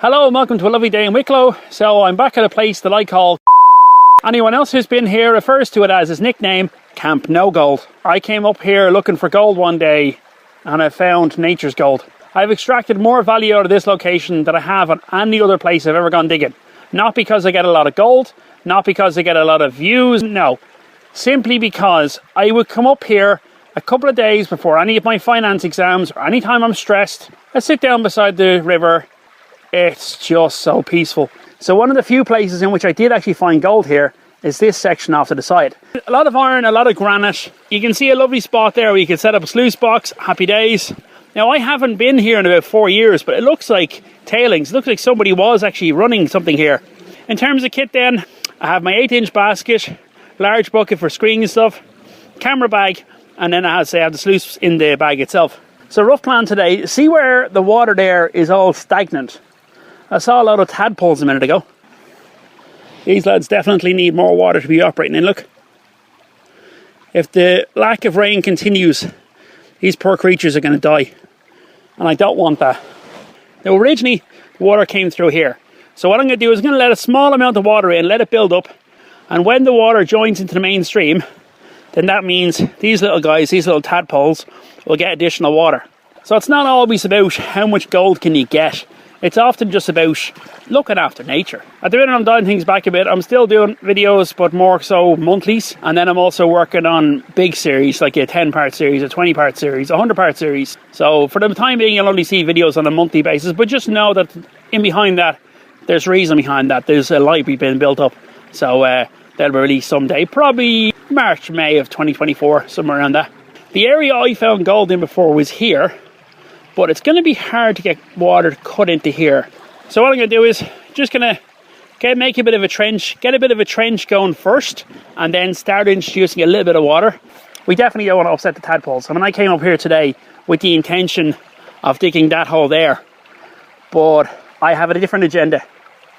Hello and welcome to a lovely day in Wicklow. So I'm back at a place that I call anyone else who's been here refers to it as his nickname, Camp No Gold. I came up here looking for gold one day and I found nature's gold. I've extracted more value out of this location than I have on any other place I've ever gone digging. Not because I get a lot of gold, not because I get a lot of views, no. Simply because I would come up here a couple of days before any of my finance exams or any time I'm stressed. I sit down beside the river. It's just so peaceful. So one of the few places in which I did actually find gold here is this section off to the side. A lot of iron, a lot of granite. You can see a lovely spot there where you can set up a sluice box. Happy days. Now I haven't been here in about 4 years, but it looks like tailings. It looks like somebody was actually running something here. In terms of kit then, I have my 8-inch basket, large bucket for screening stuff, camera bag, and then I have the sluice in the bag itself. So rough plan today. See where the water there is all stagnant? I saw a lot of tadpoles a minute ago. These lads definitely need more water to be operating in. Look, if the lack of rain continues, these poor creatures are going to die. And I don't want that. Now originally, the water came through here. So what I'm going to do is I'm going to let a small amount of water in, let it build up. And when the water joins into the main stream, then that means these little guys, these little tadpoles, will get additional water. So it's not always about how much gold can you get. It's often just about looking after nature. At the minute I'm dialing things back a bit. I'm still doing videos, but more so monthlies. And then I'm also working on big series, like a 10-part series, a 20-part series, a 100-part series. So for the time being, you'll only see videos on a monthly basis. But just know that in behind that, there's reason behind that. There's a library being built up. So they'll be released someday. Probably March, May of 2024, somewhere around that. The area I found gold in before was here. But it's going to be hard to get water cut into here. So what I'm going to do is just going to make a bit of a trench, get a bit of a trench going first, and then start introducing a little bit of water. We definitely don't want to upset the tadpoles. I mean, I came up here today with the intention of digging that hole there, but I have a different agenda.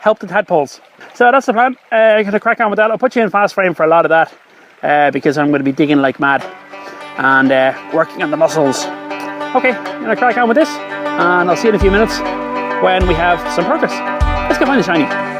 Help the tadpoles. So that's the plan. I'm going to crack on with that. I'll put you in fast frame for a lot of that because I'm going to be digging like mad and working on the muscles. Okay, I'm going to crack on with this, and I'll see you in a few minutes when we have some progress. Let's go find the shiny.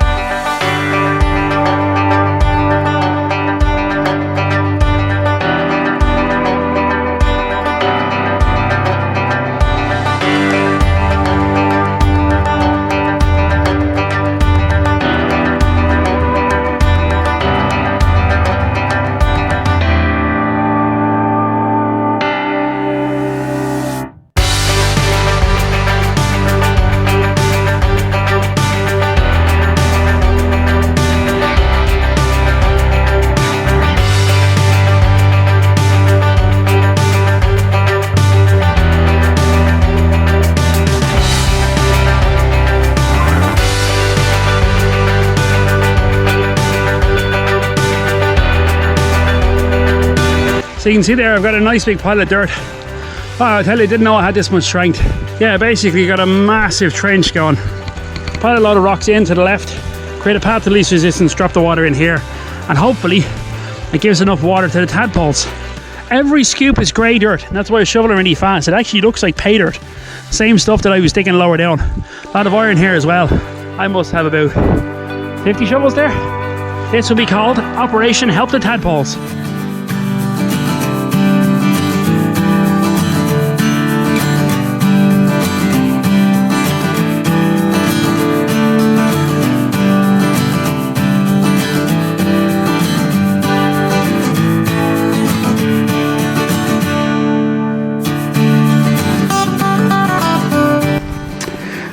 So you can see there I've got a nice big pile of dirt. Wow, I tell you, I didn't know I had this much strength. Yeah, basically got a massive trench going. Pile a lot of rocks in to the left, create a path to least resistance, drop the water in here, and hopefully it gives enough water to the tadpoles. Every scoop is grey dirt, and that's why I shovel it really fast. It actually looks like pay dirt. Same stuff that I was digging lower down. A lot of iron here as well. I must have about 50 shovels there. This will be called Operation Help the Tadpoles.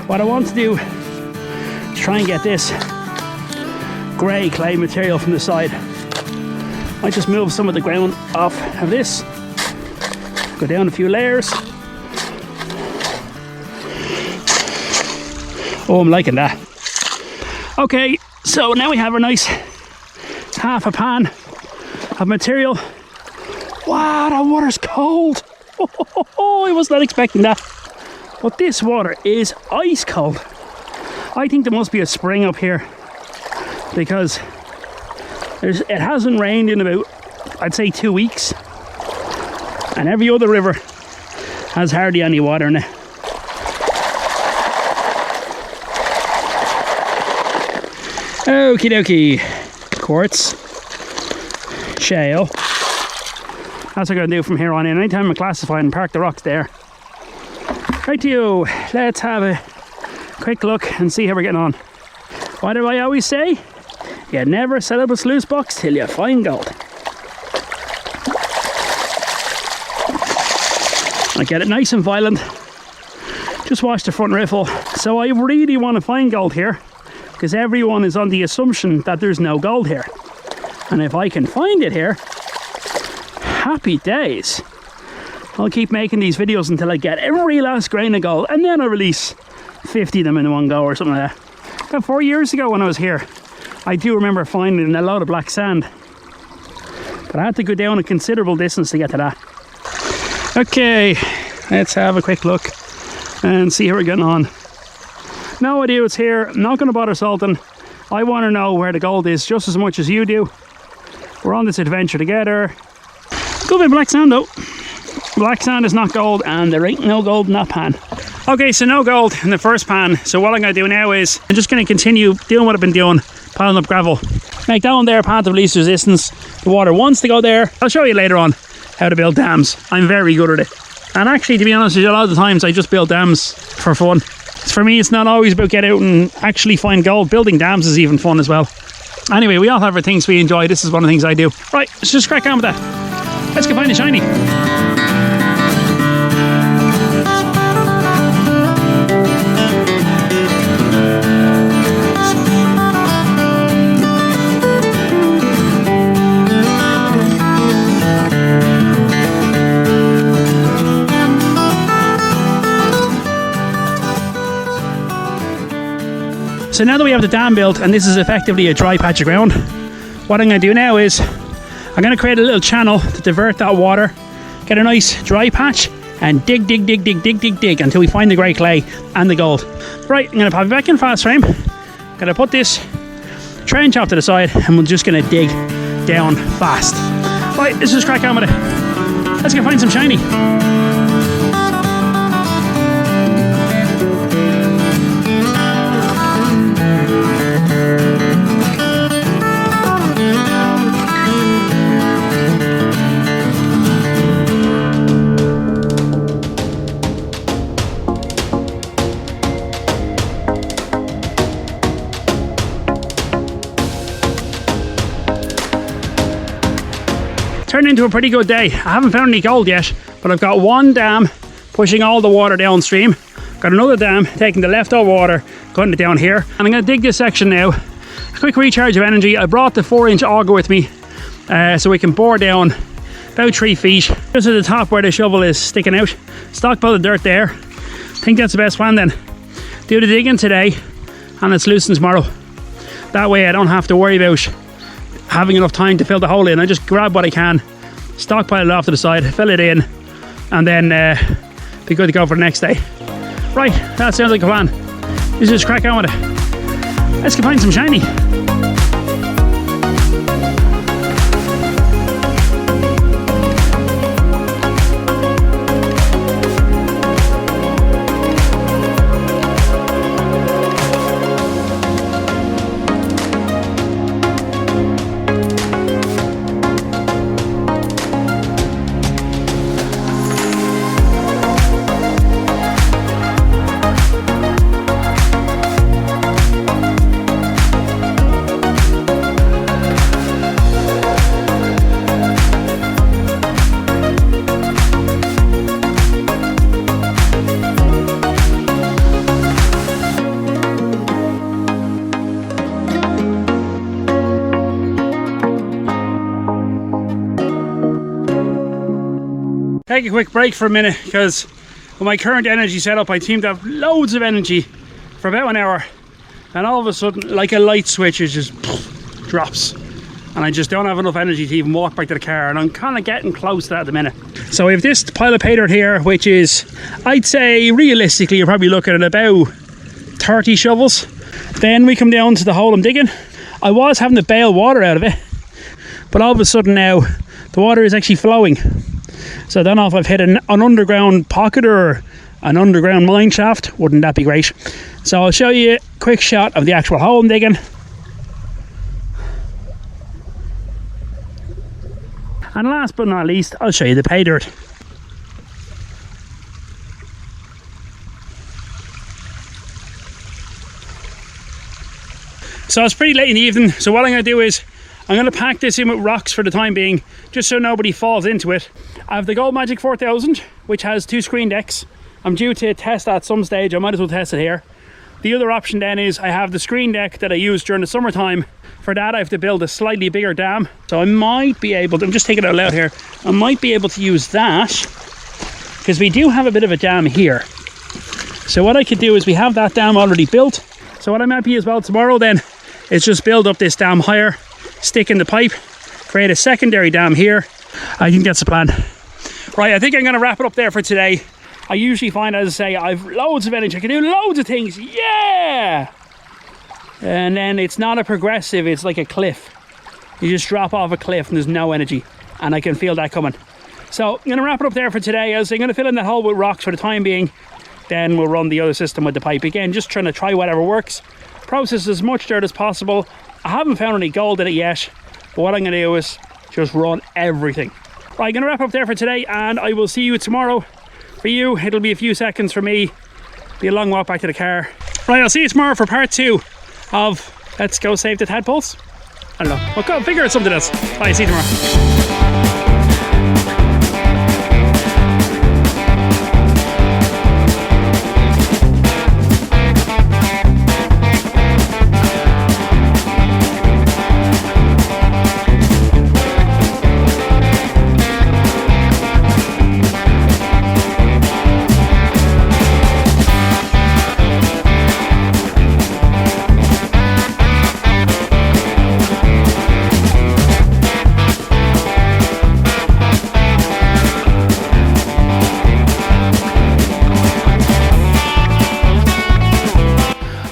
What I want to do is try and get this grey clay material from the side. I just move some of the ground off of this, go down a few layers. Oh, I'm liking that. Okay, so now we have a nice half a pan of material. Wow, that water's cold. Oh, I was not expecting that. But this water is ice cold. I think there must be a spring up here because it hasn't rained in about, I'd say, 2 weeks. And every other river has hardly any water in it. Okie dokie. Quartz. Shale. That's what I'm going to do from here on in. Anytime I classify and park the rocks there. Right to you. Let's have a quick look and see how we're getting on. What do I always say? You never set up a sluice box till you find gold. I get it nice and violent. Just watch the front riffle. So I really want to find gold here, because everyone is on the assumption that there's no gold here. And if I can find it here, happy days. I'll keep making these videos until I get every last grain of gold, and then I'll release 50 of them in one go or something like that. About 4 years ago when I was here, I do remember finding a lot of black sand. But I had to go down a considerable distance to get to that. Okay, let's have a quick look and see how we're getting on. No idea what's here. I'm not going to bother salting. I want to know where the gold is just as much as you do. We're on this adventure together. Good bit of black sand though. Black sand is not gold, and there ain't no gold in that pan. Okay, so no gold in the first pan. So what I'm going to do now is I'm just going to continue doing what I've been doing, piling up gravel. Make that one there path of least resistance. The water wants to go there. I'll show you later on how to build dams. I'm very good at it. And actually, to be honest with you, a lot of the times I just build dams for fun. For me, it's not always about get out and actually find gold. Building dams is even fun as well. Anyway, we all have our things we enjoy. This is one of the things I do. Right, let's just crack on with that. Let's go find the shiny. So now that we have the dam built, and this is effectively a dry patch of ground, what I'm going to do now is I'm going to create a little channel to divert that water, get a nice dry patch, and dig until we find the grey clay and the gold. Right, I'm going to pop it back in fast frame. I'm going to put this trench off to the side, and we're just going to dig down fast. Right, let's just crack on with it. Let's go find some shiny. Turned into a pretty good day. I haven't found any gold yet, but I've got one dam pushing all the water downstream. Got another dam taking the leftover water, cutting it down here. And I'm going to dig this section now. A quick recharge of energy. I brought the 4-inch auger with me so we can bore down about 3 feet. Just at the top where the shovel is sticking out. Stockpile the dirt there. I think that's the best plan then. Do the digging today and it's loosened tomorrow. That way I don't have to worry about having enough time to fill the hole in. I just grab what I can, stockpile it off to the side, fill it in, and then be good to go for the next day. Right, that sounds like a plan. Let's just crack on with it. Let's go find some shiny. Take a quick break for a minute, because with my current energy setup I seem to have loads of energy for about an hour, and all of a sudden, like a light switch, it just drops and I just don't have enough energy to even walk back to the car, and I'm kind of getting close to that at the minute. So we have this pile of paydirt here, which is, I'd say realistically you're probably looking at about 30 shovels. Then we come down to the hole I'm digging. I was having to bail water out of it, but all of a sudden now the water is actually flowing. So I don't know if I've hit an underground pocket or an underground mine shaft. Wouldn't that be great? So I'll show you a quick shot of the actual hole I'm digging. And last but not least, I'll show you the pay dirt. So it's pretty late in the evening, so what I'm going to do is I'm going to pack this in with rocks for the time being, just so nobody falls into it. I have the Gold Magic 4000, which has 2 screen decks. I'm due to test that at some stage. I might as well test it here. The other option then is I have the screen deck that I use during the summertime. For that I have to build a slightly bigger dam. So I might be able to, I'm just taking it out loud here, I might be able to use that, because we do have a bit of a dam here. So what I could do is we have that dam already built. So what I might be as well tomorrow then is just build up this dam higher, stick in the pipe, create a secondary dam here. I think that's the plan. Right, I think I'm going to wrap it up there for today. I usually find, as I say, I've loads of energy. I can do loads of things. Yeah! And then it's not a progressive, it's like a cliff. You just drop off a cliff and there's no energy. And I can feel that coming. So I'm going to wrap it up there for today. As I'm going to fill in that hole with rocks for the time being. Then we'll run the other system with the pipe. Again, just trying to try whatever works. Process as much dirt as possible. I haven't found any gold in it yet. But what I'm going to do is just run everything. Right, I'm going to wrap up there for today. And I will see you tomorrow. For you, it'll be a few seconds. For me, be a long walk back to the car. Right, I'll see you tomorrow for part 2 of Let's Go Save the Tadpoles. I don't know, we'll go figure out something else. Bye, see you tomorrow.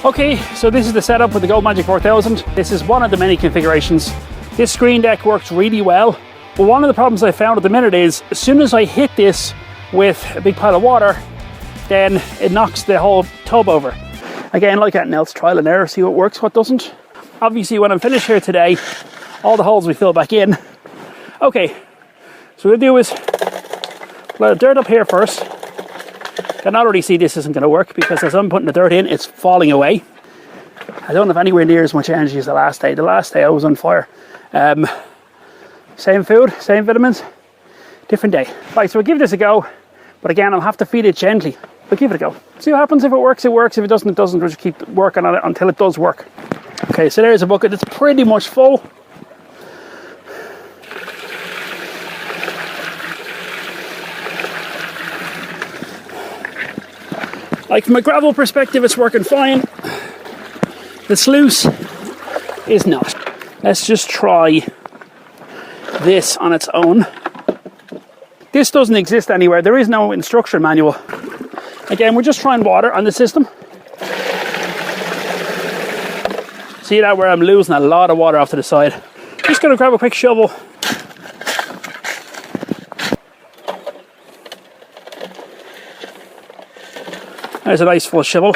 Okay, so this is the setup with the Gold Magic 4000. This is one of the many configurations. This screen deck works really well, but one of the problems I found at the minute is as soon as I hit this with a big pile of water, then it knocks the whole tub over. Again, like anything else, trial and error, see what works, what doesn't. Obviously, when I'm finished here today, all the holes we fill back in. Okay, so what we'll do is let the dirt up here first. I can already see this isn't going to work because as I'm putting the dirt in, it's falling away. I don't have anywhere near as much energy as the last day. The last day I was on fire. Same food, same vitamins, different day. Right, so we'll give this a go. But again, I'll have to feed it gently. But give it a go. See what happens. If it works, it works. If it doesn't, it doesn't. We'll just keep working on it until it does work. Okay, so there's a bucket that's pretty much full. Like from a gravel perspective, it's working fine. The sluice is not. Let's just try this on its own. This doesn't exist anywhere. There is no instruction manual. Again, we're just trying water on the system. See that where I'm losing a lot of water off to the side. Just gonna grab a quick shovel. There's a nice full shovel.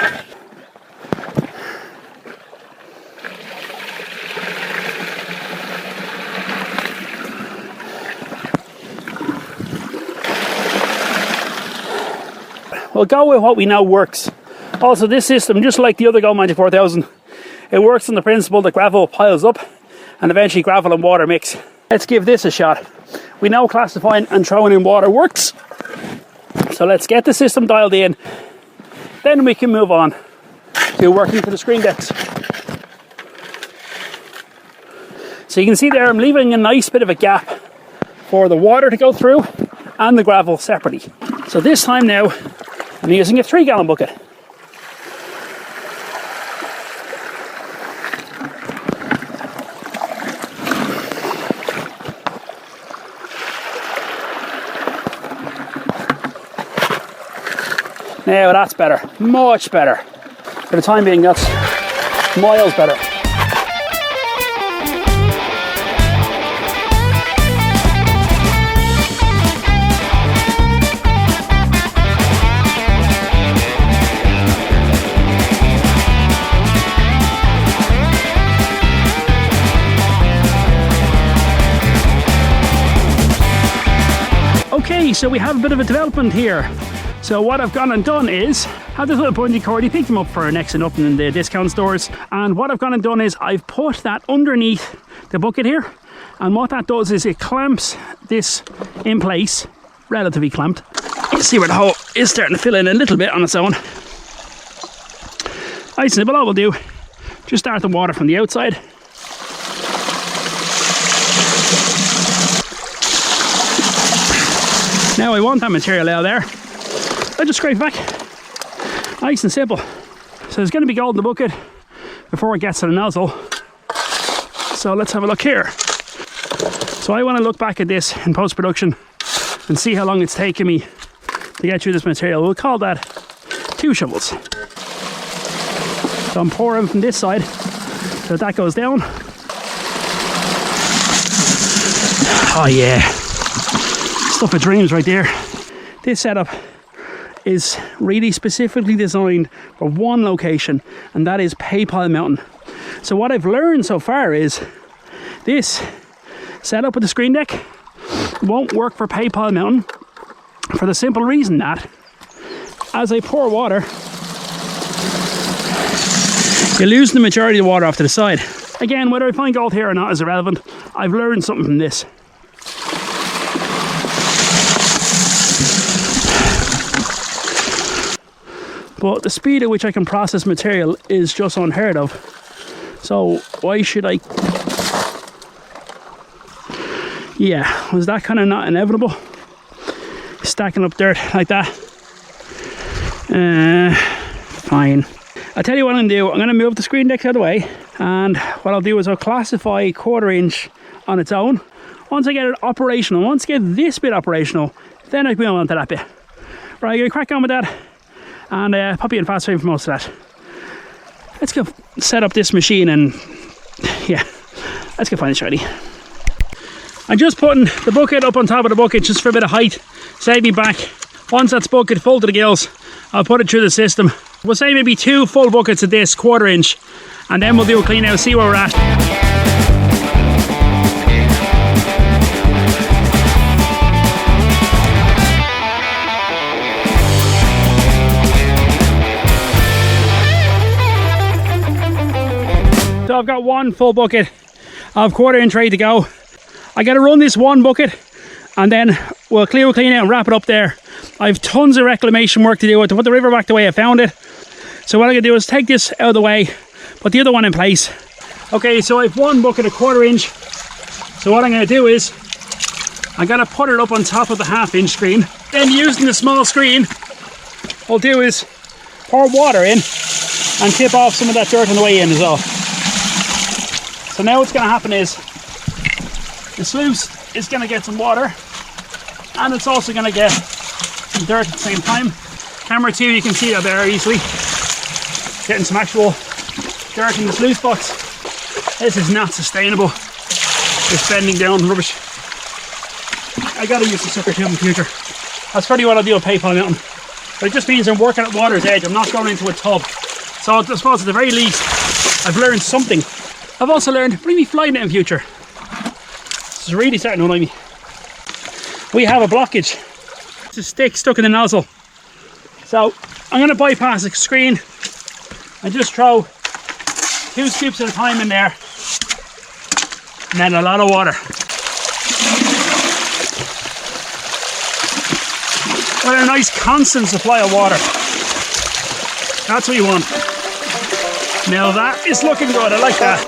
We'll go with what we know works. Also, this system, just like the other Gold Magic 4000, it works on the principle that gravel piles up and eventually gravel and water mix. Let's give this a shot. We know classifying and throwing in water works. So let's get the system dialed in. Then we can move on to working for the screen decks. So you can see there I'm leaving a nice bit of a gap for the water to go through and the gravel separately. So this time now I'm using a 3-gallon bucket. Now that's better, much better. For the time being, that's miles better. Okay, so we have a bit of a development here. So what I've gone and done is have this little bungee cord. You pick them up for next to nothing in the discount stores. And what I've gone and done is I've put that underneath the bucket here. And what that does is it clamps this in place, relatively clamped. You see where the hole is starting to fill in a little bit on its own. Nice and below will do. Just start the water from the outside. Now I want that material out there. I just scrape it back. Nice and simple. So there's going to be gold in the bucket before it gets to the nozzle. So let's have a look here. So I want to look back at this in post-production and see how long it's taken me to get through this material. We'll call that 2 shovels. So I'm pouring from this side so that goes down. Oh yeah, stuff of dreams right there. This setup is really specifically designed for one location, and that is Paypal Mountain. So what I've learned so far is this setup with the screen deck won't work for Paypal Mountain for the simple reason that as I pour water, you're losing the majority of the water off to the side. Again, whether I find gold here or not is irrelevant. I've learned something from this. But the speed at which I can process material is just unheard of. So why should I? Yeah, was that kind of not inevitable? Stacking up dirt like that. Fine. I'll tell you what I'm going to do. I'm going to move the screen deck out of the way. And what I'll do is I'll classify 1/4 inch on its own. Once I get it operational, once I get this bit operational, then I can move on to that bit. Right, I'm going to crack on with that. And pop you in fast frame for most of that. Let's go set up this machine and yeah, let's go find this ready. I'm just putting the bucket up on top of the bucket just for a bit of height, save me back. Once that's bucket full to the gills, I'll put it through the system. We'll say maybe 2 full buckets of this 1/4 inch, and then we'll do a clean out, see where we're at. So I've got 1 full bucket of 1/4 inch ready to go. I got to run this 1 bucket and then we'll clean out and wrap it up there. I have tons of reclamation work to do to put the river back the way I found it. So what I'm going to do is take this out of the way, put the other one in place. Okay, so I have 1 bucket of 1/4 inch. So what I'm going to do is I'm going to put it up on top of the 1/2 inch screen. Then using the small screen, what I'll do is pour water in and tip off some of that dirt on the way in as well. So now what's going to happen is the sluice is going to get some water and it's also going to get some dirt at the same time. Camera 2, you can see that there easily. Getting some actual dirt in the sluice box. This is not sustainable. This bending down rubbish. I gotta use the sucker tube in the future. That's probably what I'll do at Paypal Mountain. But it just means I'm working at water's edge. I'm not going into a tub. So I suppose at the very least, I've learned something. I've also learned bring me flying it in future. This is really starting to annoy me. We have a blockage. It's a stick stuck in the nozzle. So I'm going to bypass the screen and just throw 2 scoops at a time in there. And then a lot of water. What a nice constant supply of water. That's what you want. Now that is looking good, I like that.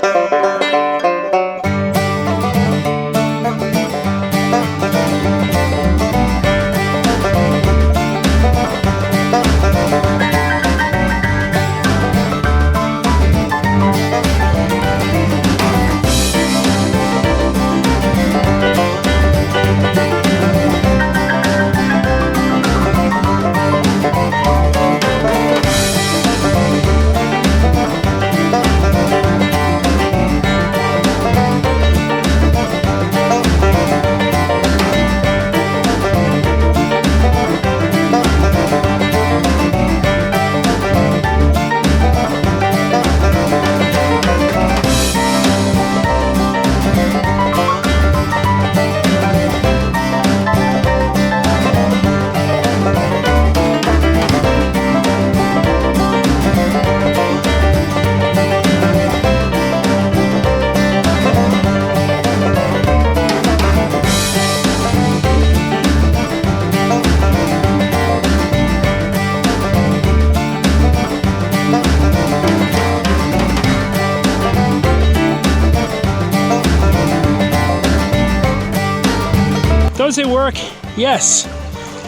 Does it work? Yes.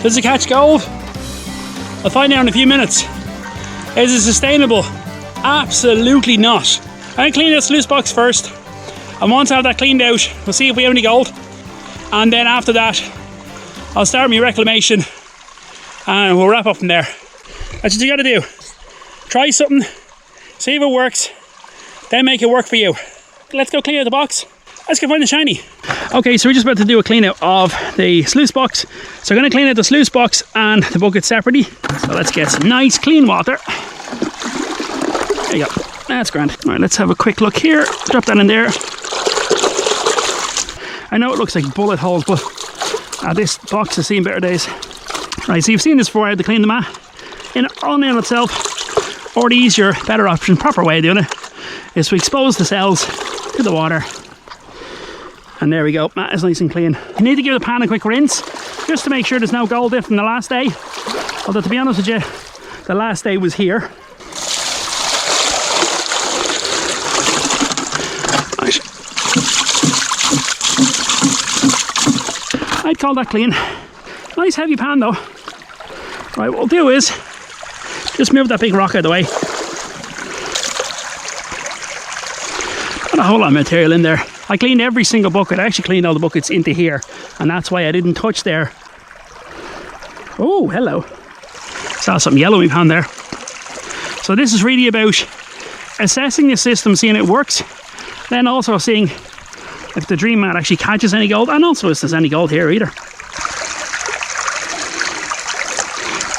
Does it catch gold? I'll find out in a few minutes. Is it sustainable? Absolutely not. I'm going to clean this sluice box first. And once I have that cleaned out, we'll see if we have any gold. And then after that, I'll start my reclamation and we'll wrap up from there. That's what you got to do. Try something, see if it works, then make it work for you. Let's go clean out the box. Let's go find the shiny. Okay, so we're just about to do a clean out of the sluice box. So I'm going to clean out the sluice box and the bucket separately. So let's get some nice clean water. There you go. That's grand. All right, let's have a quick look here. Drop that in there. I know it looks like bullet holes, but this box has seen better days. Right, so you've seen this before. I had to clean the mat on itself. Or the easier, better option, proper way of doing it is to expose the cells to the water. And there we go, mat is nice and clean. You need to give the pan a quick rinse just to make sure there's no gold in from the last day. Although to be honest with you, the last day was here. Right. I'd call that clean. Nice heavy pan though. Right, what we'll do is just move that big rock out of the way. Got a whole lot of material in there. I cleaned every single bucket. I actually cleaned all the buckets into here, and that's why I didn't touch there. Oh, hello. Saw something yellow in my hand there. So this is really about assessing the system, seeing it works, then also seeing if the dream mat actually catches any gold, and also if there's any gold here either.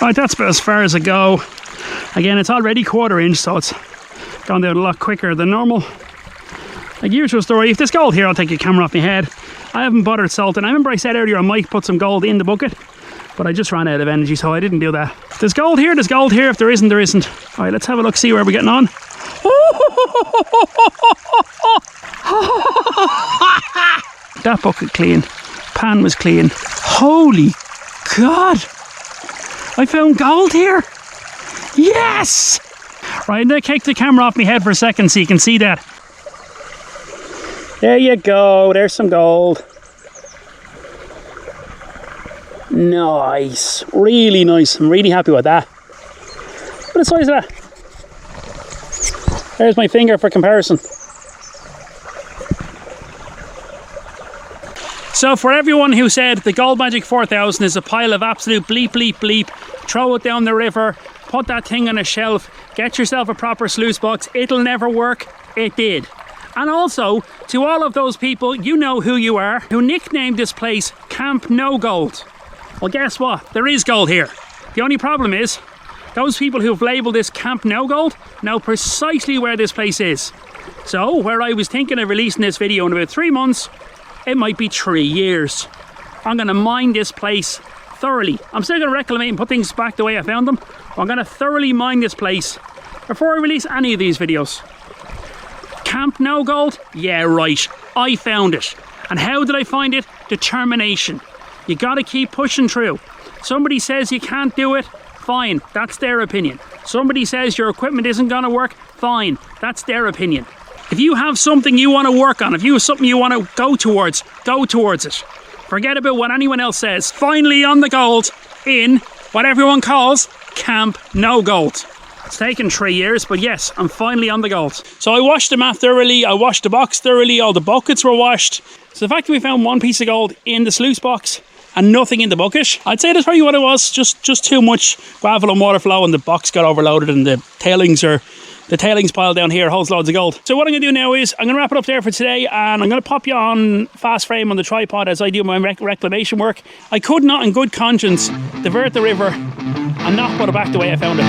Right, that's about as far as I go. Again, it's already 1/4 inch, so it's gone down a lot quicker than normal. Like usual story, if there's gold here, I'll take your camera off my head. I haven't bothered salting. I remember I said earlier I might put some gold in the bucket, but I just ran out of energy, so I didn't do that. If there's gold here, there's gold here. If there isn't, there isn't. All right, let's have a look, see where we're getting on. That bucket clean. Pan was clean. Holy God! I found gold here. Yes! Right, I'm going to take the camera off my head for a second so you can see that. There you go, there's some gold. Nice, really nice. I'm really happy with that. What the size of that? There's my finger for comparison. So for everyone who said the Gold Magic 4000 is a pile of absolute bleep, bleep, bleep, throw it down the river, put that thing on a shelf, get yourself a proper sluice box, it'll never work, it did. And also, to all of those people, you know who you are, who nicknamed this place Camp No Gold. Well, guess what? There is gold here. The only problem is, those people who've labelled this Camp No Gold know precisely where this place is. So, where I was thinking of releasing this video in about 3 months, it might be 3 years. I'm going to mine this place thoroughly. I'm still going to reclaim and put things back the way I found them. But I'm going to thoroughly mine this place before I release any of these videos. Camp No Gold? Yeah, right. I found it. And how did I find it? Determination. You gotta keep pushing through. Somebody says you can't do it, fine, that's their opinion. Somebody says your equipment isn't gonna work, fine, that's their opinion. If you have something you want to work on, if you have something you want to go towards it. Forget about what anyone else says. Finally on the gold in what everyone calls Camp No Gold. It's taken 3 years, but yes, I'm finally on the gold. So I washed the mat thoroughly, I washed the box thoroughly, all the buckets were washed. So the fact that we found 1 piece of gold in the sluice box and nothing in the bucket, I'd say that's probably what it was, just too much gravel and water flow, and the box got overloaded and the tailings pile down here holds loads of gold. So what I'm going to do now is, I'm going to wrap it up there for today, and I'm going to pop you on fast frame on the tripod as I do my reclamation work. I could not in good conscience divert the river and not put it back the way I found it.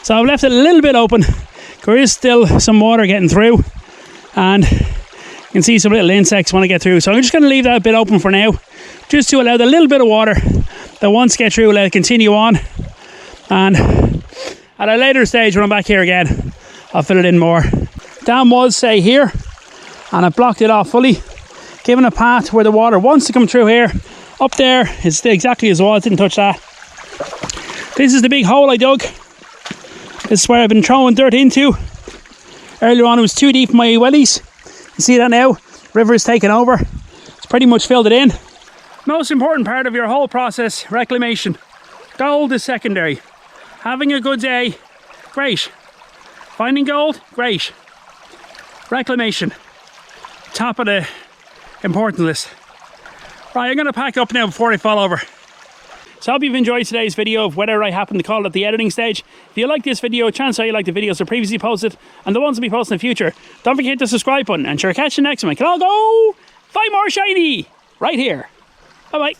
So I've left it a little bit open. There is still some water getting through, and you can see some little insects want to get through. So I'm just going to leave that a bit open for now, just to allow the little bit of water that wants to get through, let it continue on. And at a later stage, when I'm back here again, I'll fill it in more. Dam was, say, here, and I blocked it off fully, giving a path where the water wants to come through here. Up there is exactly as it was, didn't touch that. This is the big hole I dug. This is where I've been throwing dirt into. Earlier on it was too deep for my wellies. You see that now? River's taken over. It's pretty much filled it in. Most important part of your whole process, reclamation. Gold is secondary. Having a good day, great. Finding gold, great. Reclamation, top of the important list. Right, I'm going to pack up now before I fall over. So I hope you've enjoyed today's video of whether I happen to call it the editing stage. If you like this video, chances are you like the videos I previously posted and the ones I'll be posting in the future. Don't forget the subscribe button, and sure, catch you next time. Can all go 5 more shiny right here. Bye bye.